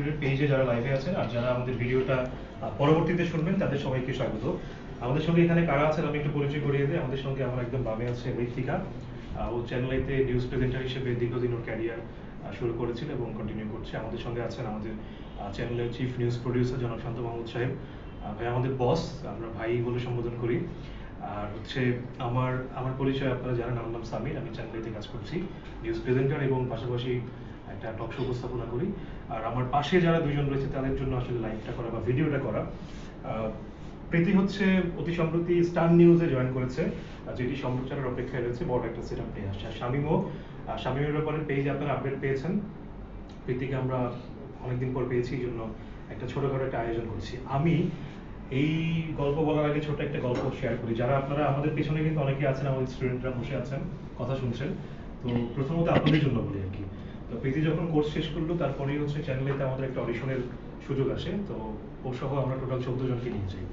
ইনস্টিটিউটের পেজে যারা লাইভে আছেন আর যারা আমাদের ভিডিওটা পরবর্তীতে শুনবেন তাদের সবাইকে স্বাগত। আমাদের সঙ্গে এখানে কারা আছেন আমি একটু পরিচয় করিয়ে দিই। আমাদের সঙ্গে আমার একদম বামে আছে ঋত্বিকা। ও চ্যানেলেতে নিউজ প্রেজেন্টার হিসেবে দীর্ঘদিন ওর ক্যারিয়ার শুরু করেছিল এবং কন্টিনিউ করছে। আমাদের সঙ্গে আছেন আমাদের চ্যানেলের চিফ নিউজ প্রডিউসার জনাব শান্ত মাহমুদ সাহেব। ভাই আমাদের বস, আমরা ভাই বলে সম্বোধন করি। আর হচ্ছে আমার আমার পরিচয় আপনারা জানেন, আমার নাম সামির, আমি চ্যানেলেতে কাজ করছি নিউজ প্রেজেন্টার এবং পাশাপাশি একটা টক শো উপস্থাপনা করি। আর আমার পাশে যারা দুজন রয়েছে তাদের জন্য আসলে লাইভটা করা বা ভিডিওটা করা। প্রীতি হচ্ছে অতি সম্প্রতি স্টার নিউজে জয়েন করেছে, যেটি সম্প্রচারের অপেক্ষায় রয়েছে, বড় একটা সেট আপ নিয়ে আসছে। আর শামীমের ব্যাপারে পেজে আপনারা আপডেট পেয়েছেন। প্রীতিকে আমরা অনেকদিন পর পেয়েছি, এই জন্য একটা ছোটখাটো একটা আয়োজন করছি। আমি এই গল্প বলার আগে ছোট একটা গল্প শেয়ার করি। যারা আপনারা আমাদের পেছনে কিন্তু অনেকে আছেন, আমাদের স্টুডেন্টরা বসে আছেন, কথা শুনছেন। তো প্রথমত আপনাদের জন্য বলি আর কি। তো প্রীতি যখন কোর্স শেষ করলো তারপরেই হচ্ছে চ্যানেলেতে আমাদের একটা অডিশনের সুযোগ আসে। তো ও সহ আমরা টোটাল 14 জনকে নিয়ে যাই।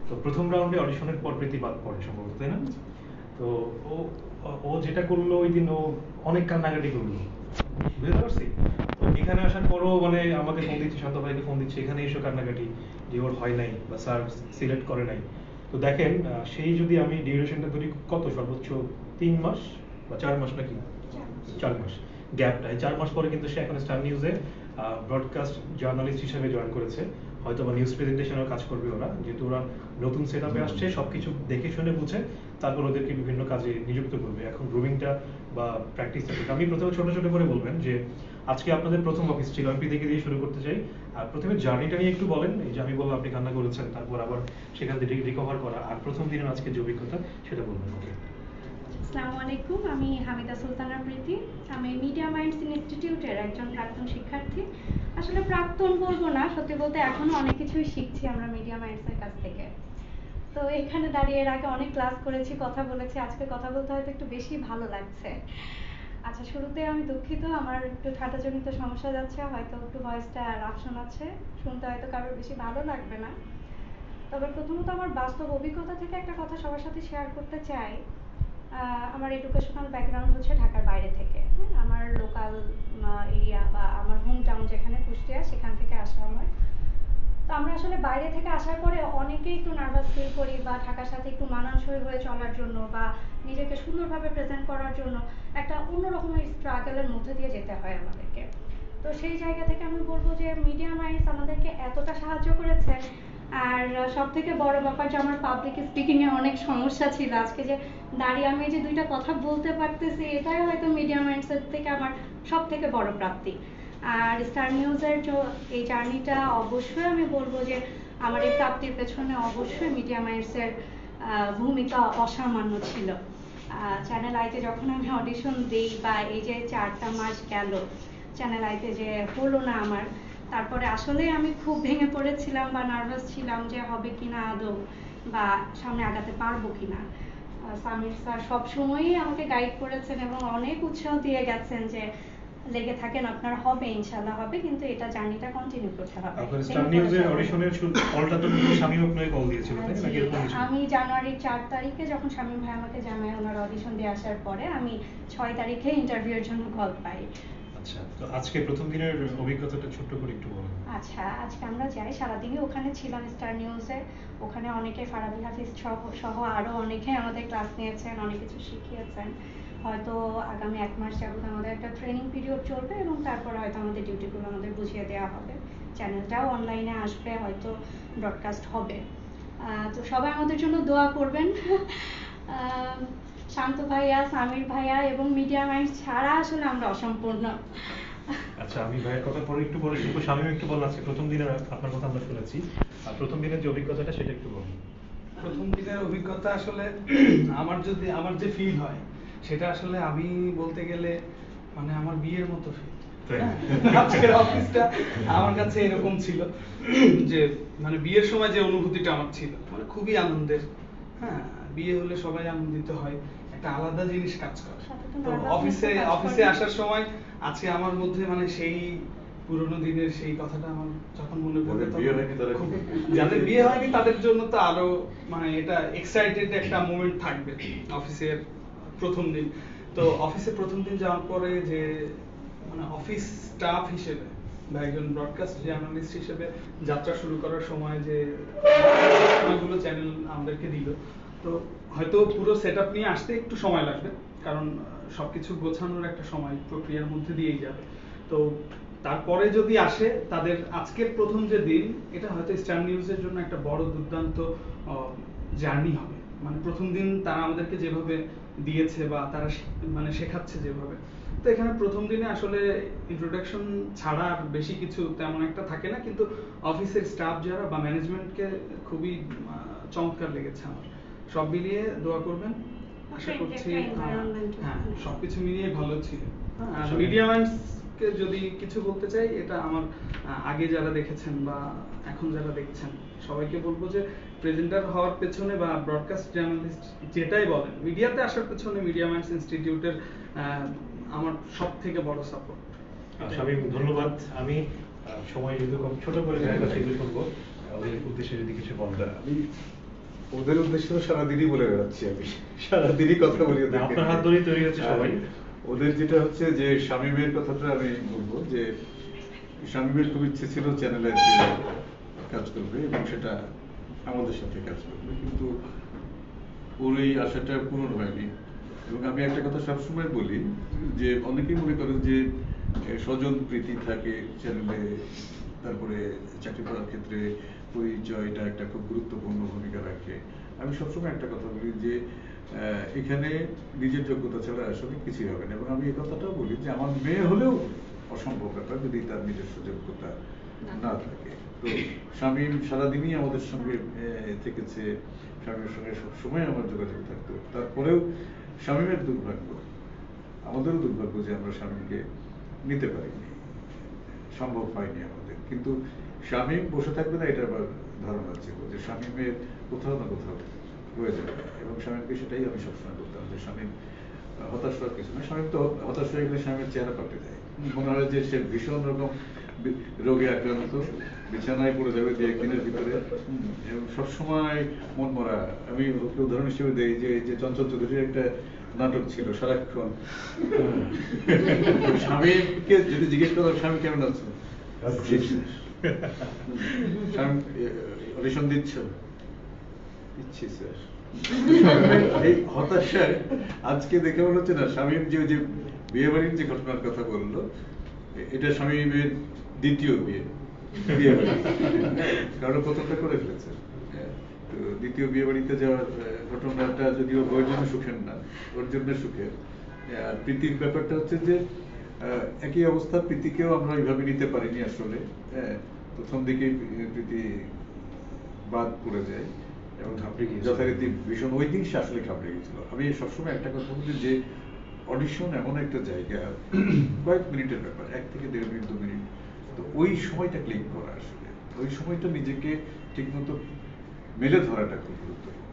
তো প্রথম রাউন্ডে অডিশনের পর প্রীতি বাদ পড়ে সম্ভবত, তাই না? তো ও ও যেটা করলো ওই দিন, ও অনেক কান্নাকাটি করলো, বুঝতে পারছি। তো এখানে আসার পরও মানে আমাকে ফোন দিচ্ছে, শান্ত ভাইকে ফোন দিচ্ছে, এখানে এসে কান্নাকাটি যে ওর হয় নাই বা স্যার সিলেক্ট করে নাই। তো দেখেন সেই যদি আমি ডিউরেশনটা ধরি, কত সর্বোচ্চ 3 মাস বা 4 মাস নাকি 4 মাস গ্যাপটা, 4 মাস পরে কিন্তু সে এখন স্টার নিউজে ব্রডকাস্ট জার্নালিস্ট হিসেবে জয়েন করেছে। হয়তো বা নিউজ প্রেজেন্টেশনেও কাজ করবে ওরা, যেহেতু ওরা নতুন সেট আপে আসছে, সবকিছু দেখে শুনে বুঝে তারপর ওদেরকে বিভিন্ন কাজে নিযুক্ত করবে। এখন গ্রুমিংটা বা প্র্যাকটিসটা, আপনি প্রথমে ছোট ছোট করে বলবেন যে আজকে আপনাদের প্রথম অফিস ছিল, আমি থেকে দিয়ে শুরু করতে চাই। আর প্রথমে জার্নিটা নিয়ে একটু বলেন, এই যে আমি বললাম আপনি কান্না করেছেন, তারপর আবার সেখান থেকে রিকভার করা, আর প্রথম দিনের আজকে যে অভিজ্ঞতা সেটা বলবেন। ওকে। আসসালামু আলাইকুম, আমি হামিদা সুলতানা প্রীতি। আমি মিডিয়া মাইন্ডস ইনস্টিটিউটের একজন প্রাক্তন শিক্ষার্থী। আসলে প্রাক্তন বলবো না, সত্যি বলতে এখনো অনেক কিছুই শিখছি আমরা মিডিয়া মাইন্ডসের কাছ থেকে। তো এখানে দাঁড়িয়ে এর আগে অনেক ক্লাস করেছি, কথা বলেছি, আজকে কথা বলতে হয়তো একটু বেশি ভালো লাগছে। আচ্ছা, শুরুতে আমি দুঃখিত, আমার একটু ঠান্ডাজনিত সমস্যা যাচ্ছে, হয়তো একটু ভয়েসটা রাফ শোনাচ্ছে, শুনতে হয়তো কারোর বেশি ভালো লাগবে না। তবে প্রথমত আমার বাস্তব অভিজ্ঞতা থেকে একটা কথা সবার সাথে শেয়ার করতে চাই। আমার এডুকেশনাল ব্যাকগ্রাউন্ড হচ্ছে ঢাকার বাইরে থেকে। আমার লোকাল এরিয়া বা আমার হোম টাউন যেখানে কুষ্টিয়া, সেখান থেকে আসা আমার। তো আমরা আসলে বাইরে থেকে আসার পরে অনেকেই একটু নার্ভাস ফিল করি, বা ঢাকার সাথে একটু মানানসই হয়ে চলার জন্য বা নিজেকে সুন্দরভাবে প্রেজেন্ট করার জন্য একটা অন্যরকমের স্ট্রাগলের মধ্যে দিয়ে যেতে হয় আমাদেরকে। তো সেই জায়গা থেকে আমি বলবো যে মিডিয়া মাইন্ডস আমাদেরকে এতটা সাহায্য করেছে। আর সব থেকে বড় ব্যাপার যে আমার পাবলিক স্পিকিং এ অনেক সমস্যা ছিল, আজকে যে দাঁড়িয়ে আমি যে দুইটা কথা বলতে পারতেছি, এটাই হয়তো মিডিয়া মাইন্ডসের থেকে আমার সব থেকে বড় প্রাপ্তি। আর স্টার নিউজের এই জার্নিটা অবশ্যই আমি বলবো যে আমার এই প্রাপ্তির পেছনে অবশ্যই মিডিয়া মাইন্ডসের ভূমিকা অসামান্য ছিল। চ্যানেল আইতে যখন আমি অডিশন দিই, বা এই যে 4টা মাস গেল চ্যানেল আইতে যে হলো না আমার, তারপরে আসলে আমি খুব ভেঙে পড়েছিলাম বা নার্ভাস ছিলাম যে হবে কিনা আদৌ, বা সামনে আগাতে পারবো কিনা। সামির স্যার সবসময়ই আমাকে গাইড করেছেন এবং অনেক উৎসাহ দিয়ে গেছেন যে লেগে থাকেন, আপনার হবে, ইনশাআল্লাহ হবে, কিন্তু এটা জার্নিটা কন্টিনিউ করতে হবে। আপনার স্টার নিউজের অডিশনের কলটা তো শামীম আপনাকে কল দিয়েছিল, তাই না? নাকি এরকম কিছু? আমি জানুয়ারির 4 তারিখে যখন শামীম ভাই আমাকে জানায় ওনার অডিশন দিয়ে আসার পরে, আমি 6 তারিখে ইন্টারভিউয়ের জন্য কল পাই। আচ্ছা, তো আজকে প্রথম দিনের অভিজ্ঞতাটা ছোট্ট করে একটু বলুন। আচ্ছা, আজকে আমরা যাই, সারাদিনই ওখানে ছিলাম স্টার নিউজে। ওখানে অনেকে, ফারাবি হাফিজ সহ আরো অনেকে আমাদের ক্লাস নিয়েছেন, অনেক কিছু শিখিয়েছেন। হয়তো আগামী 1 মাস যাবত আমাদের একটা ট্রেনিং পিরিয়ড চলবে এবং তারপর হয়তো আমাদের ডিউটিগুলো আমাদের বুঝিয়ে দেওয়া হবে। চ্যানেলটাও অনলাইনে আসবে, হয়তো ব্রডকাস্ট হবে। তো সবাই আমাদের জন্য দোয়া করবেন। শান্ত ভাইয়া, সামির ভাইয়া এবং মিডিয়া মাইন্ড ছাড়া আসলে আমরা অসম্পূর্ণ। আচ্ছা, আমি ভাইয়ের কথা পরে একটু বলে শুনবো। শামীম একটু বলেন, আজকে প্রথম দিনের আপনার কথা আমরা শুনেছি, আর প্রথম দিনের যে অভিজ্ঞতাটা সেটা একটু বলুন। প্রথম দিনের অভিজ্ঞতা আসলে আমার যে ফিল হয় সেটা আসলে আমি বলতে গেলে মানে আমার বিয়ের মতো ফিল। আজকের অফিসটা আমার কাছে এরকম ছিল যে মানে বিয়ের সময় যে অনুভূতিটা আমার ছিল মানে খুবই আনন্দের। হ্যাঁ, বিয়ে হলে সবাই আনন্দিত হয়, একটা আলাদা জিনিস কাজ করে। তো অফিসে আসার সময় আজকে আমার মধ্যে মানে সেই পুরোনো দিনের সেই কথাটা আমার যখন মনে পড়ে, যাদের বিয়ে হয়নি তাদের জন্য তো আরো মানে এটা এক্সাইটেড একটা মোমেন্ট থাকবে। অফিসের প্রথম দিন, তো অফিসে প্রথম দিন যাওয়ার পরে যে মানে অফিস স্টাফ হিসেবে বা একজন ব্রডকাস্ট জার্নালিস্ট হিসেবে যাত্রা শুরু করার সময় যে সময়গুলো চ্যানেল আমাদেরকে দিল, তো হয়তো পুরো সেটআপ নিয়ে আসতে একটু সময় লাগবে, কারণ সবকিছু গোছানোর একটা সময় প্রক্রিয়ার মধ্যে দিয়েই যাবে। তো তারপরে যদি আসে তাদের আজকের প্রথম যে দিন, এটা হয়তো স্টার নিউজের জন্য একটা বড় দুর্দান্ত জার্নি হবে। মানে প্রথম দিন তারা আমাদেরকে যেভাবে দিয়েছে বা তারা মানে শেখাচ্ছে যেভাবে, তো এখানে প্রথম দিনে আসলে ইন্ট্রোডাকশন ছাড়া আর বেশি কিছু তেমন একটা থাকে না, কিন্তু অফিসের স্টাফ যারা বা ম্যানেজমেন্টকে খুবই চমৎকার লেগেছে আমার। সব মিলিয়ে দোয়া করবেন, আশা করছি হ্যাঁ সবকিছু মিলিয়ে ভালো ছিল। আর মিডিয়া মাইন্ডসকে যদি কিছু বলতে চাই, এটা আমার আগে যারা দেখেছেন বা এখন যারা দেখছেন সবাইকে বলবো যে প্রেজেন্টার হওয়ার পেছনে বা ব্রডকাস্ট জার্নালিস্ট যেটাই বলেন, মিডিয়াতে আসার পেছনে মিডিয়া মাইন্ডস ইনস্টিটিউটের আমার সব থেকে বড় সাপোর্ট। শামীম ধন্যবাদ। আমি সময় যেহেতু কম, ছোট করে জায়গা সেগুলো শুনবো, ওদের উদ্দেশ্যে যদি কিছু বলতে। আমি ওদের উদ্দেশ্যে তো সারাদিনই বলে বেড়াচ্ছি, আমি সারাদিনই কথা বলি ওদেরকে। আপনার হাত ধরেই তৈরি হচ্ছে সবাই। ওদের যেটা হচ্ছে যে শামীমের কথাটা আমি বলবো যে শামীমের খুব ইচ্ছে ছিল চ্যানেলে কাজ করবে এবং সেটা আমাদের সাথে কাজ করবে, কিন্তু ওর এই আশাটা পূরণ হয়নি। এবং আমি একটা কথা সবসময় বলি যে অনেকেই মনে করেন যে স্বজন প্রীতি থাকে চ্যানেলে, তারপরে চাকরি করার ক্ষেত্রে পরিচয়টা একটা খুব গুরুত্বপূর্ণ ভূমিকা রাখে। আমি সবসময় একটা কথা বলি যে এখানে নিজের যোগ্যতা ছাড়া আসলে কিছুই হবে না। এবং আমি এই কথাটাও বলি যে আমার মেয়ে হলেও অসম্ভব ব্যাপার যদি তার নিজস্ব যোগ্যতা না থাকে। তো শামীম সারাদিনই আমাদের সঙ্গে থেকেছে, শামীমের সঙ্গে সবসময় আমার যোগাযোগ থাকতো। তারপরেও শামীমের দুর্ভাগ্য, আমাদেরও দুর্ভাগ্য যে আমরা শামীমকে নিতে পারিনি, সম্ভব হয়নি আমাদের। কিন্তু শামীম বসে থাকবে না এটা আমার ধারণা ছিল যে শামীমের কোথাও না কোথাও হয়ে যাবে। এবং শামীমকে সেটাই আমি সবসময় বলতাম যে শামীম হতাশ হওয়ার কিছু না। শামীম তো হতাশ হয়ে গেলে শামীমের চেহারা পাল্টে যায়, মনে হয় যে সে ভীষণ রকম রোগে আক্রান্ত, বিছানায় পড়ে যাবে দু একদিনের ভিতরে, এবং সবসময় মন মরা। আমি ওকে উদাহরণ হিসেবে দিই যে চঞ্চল চৌধুরীর একটা নাটক ছিল সারাক্ষণ, স্বামীকে যদি জিজ্ঞেস করো স্বামী কেমন আছো, অডিশন দিচ্ছ, দিচ্ছি স্যার। এই হতাশায় আজকে দেখে মনে হচ্ছে না শামীম যে বিয়ে বাড়ির যে ঘটনার কথা বললো, এটা শামীমের দ্বিতীয় বিয়ে বাড়ি, কারণ প্রথমটা করে ফেলেছে। তো দ্বিতীয় বিয়ে বাড়িতে যাওয়ার ঘটনাটা যদিও ওর জন্য সুখের না, ওর জন্য সুখের। আর প্রীতির ব্যাপারটা হচ্ছে যে একই অবস্থা, প্রীতিকেও আমরা ওইভাবে নিতে পারিনি আসলে। প্রথম দিকে প্রীতি বাদ পড়ে যায় এবং যথারীতি ভীষণ ওই দিন সে আসলে ঘাবড়ে গেছিল। আমি সবসময় একটা কথা বলি যে অডিশন এমন একটা জায়গা, কয়েক মিনিটের ব্যাপার, 1 থেকে 1.5 মিনিট 2 মিনিট, তো ওই সময়টা ক্লিক করা আসলে, ওই সময়টা নিজেকে ঠিকমতো মেলে ধরাটা খুব গুরুত্বপূর্ণ।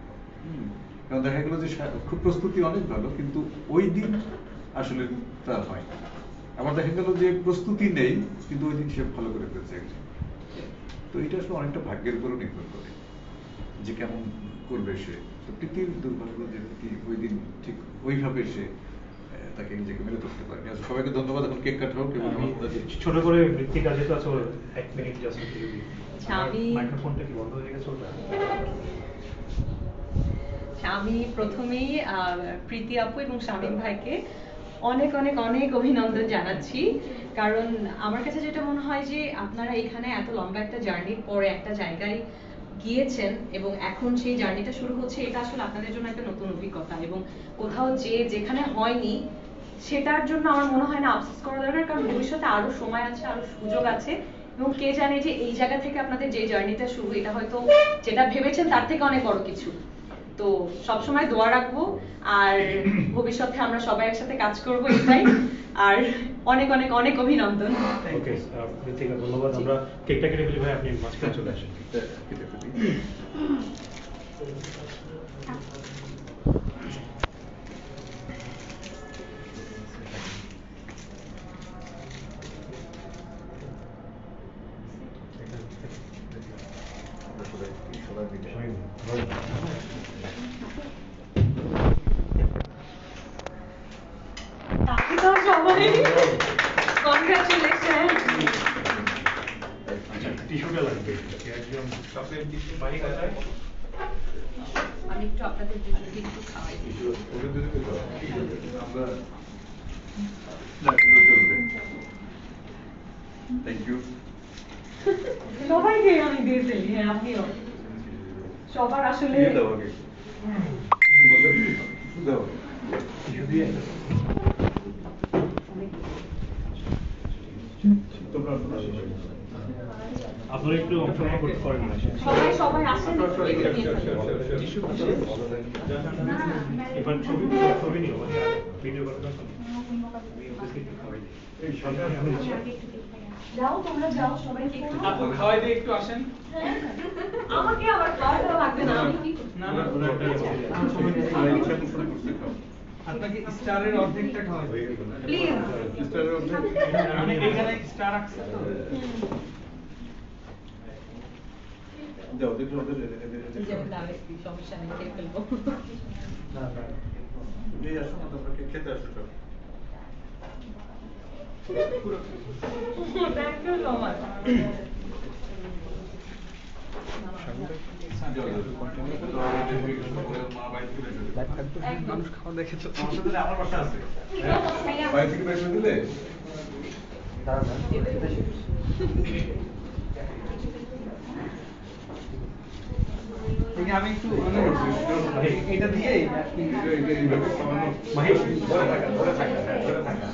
কারণ দেখা গেল যে খুব প্রস্তুতি অনেক ভালো, কিন্তু ওই দিন আসলে তার হয় না। আবার দেখা গেল যে প্রস্তুতি নেই কিন্তু ওই দিন সে ভালো করে ফেলছে একজন। তো এটা আসলে অনেকটা ভাগ্যের উপরও নির্ভর করে যে কেমন করবে সে। তো প্রীতির দুর্ভাগ্য যে প্রীতি ওই দিন ঠিক ওইভাবে সে তাকে নিজেকে মেলে ধরতে পারেনি। সবাইকে ধন্যবাদ। এখন কেক কাটা হোক। এবং ছোট করে মৃত্তিকা যেহেতু আছে 1 মিনিট জাস্ট যদি মাইক্রোফোনটা কি বন্ধ হয়ে গেছে ওটা? আমি প্রথমেই প্রীতি আপু এবং শামীম ভাইকে অনেক অনেক অনেক অভিনন্দন জানাচ্ছি। কারণ আমার কাছে যেটা মনে হয় যে আপনারা এখানে এত লম্বা একটা জার্নির পরে একটা জায়গায় গিয়েছেন এবং এখন সেই জার্নিটা শুরু হচ্ছে, এটা আসলে আপনাদের জন্য একটা নতুন অভিজ্ঞতা। এবং কোথাও যেখানে হয়নি সেটার জন্য আমার মনে হয় না আফসোস করা দরকার, কারণ ভবিষ্যতে আরো সময় আছে, আরো সুযোগ আছে। এবং কে জানে যে এই জায়গা থেকে আপনাদের যে জার্নিটা শুরু, এটা হয়তো যেটা ভেবেছেন তার থেকে অনেক বড় কিছু। তো সবসময় দোয়া রাখবো, আর ভবিষ্যতে আমরা সবাই একসাথে কাজ করবো, এটাই। আর অনেক অনেক অনেক অভিনন্দন। ওকে মৃত্তিকা, ধন্যবাদ। আমরা কেকটা কেটে ফেলি ভাই, আপনি মাঝখানে চলে আসেন। সবাই কনগ্রাচুলেশন। টিস্যুটা লাগবে একদম চকলেট টিস্যু মাহি কোথায় আমি একটু আপনাদের দুজনকে একটু খাওয়াই দিই। আমরা না কিন্তু চলবে থ্যাংক ইউ সবাইকে আমি দিয়ে ফেলি, হ্যাঁ আপনিও। সবার আসলে দিয়ে দাও আগে দাও টিস্যু দিয়ে তোমরা আপনারা একটু অংশগ্রহণ করতে পারেন না সবাই সবাই আসেন একটু নিয়ে ফেলি। এবার ছবি ছবি নিও মানে ভিডিও করার দরকার নেই। এই সরকার আমি যাও তোমরা যাও, সবাইকে একটু আপু খাওয়াই দিয়ে একটু আসেন। আমাকে আবার খাওয়াটা লাগবে না, আমি কি করব? না না আপনাকে স্টারের অর্ধেকটা খাওয়াই দিই। প্লিজ মানে এখানে স্টার আছে তো। দাও দেখো ওদের যেমন দাঁড়ে সমস্যা নেই, খেয়ে ফেলবো। এই আসো না তোমরা খেতে আসো সব থ্যাংক ইউ সো মাচ। মানুষ খাওয়া দেখে তো আমার বাসা আছে বাইরে থেকে বের করে দিলে ঠিক আমি একটু মানে এটা দিয়েই আর কি মাহি ধরে থাকা ধরে থাকা হ্যাঁ ধরে থাকা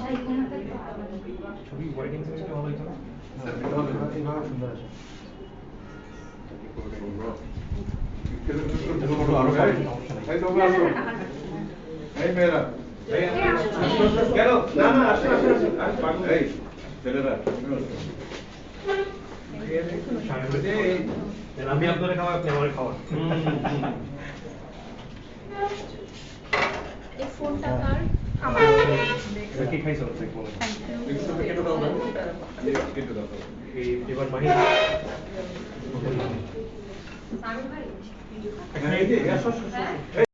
ছবি ওয়াইডিং সেটা ভালো হইতো না এইভাবে সুন্দর আছে আরো এই তোমরা আসো এই মেয়েরা গেল না না আসো আসো আসো এই ছেলেরা আমি আপনারা খাওয়া আপনি আমার খাওয়া এই ফোনটা কার? এটা কি খাইছো দেখবো কেটে দাও না কেটে দাও এই এবার মাহি আমি ভাই এই যে আসো আসো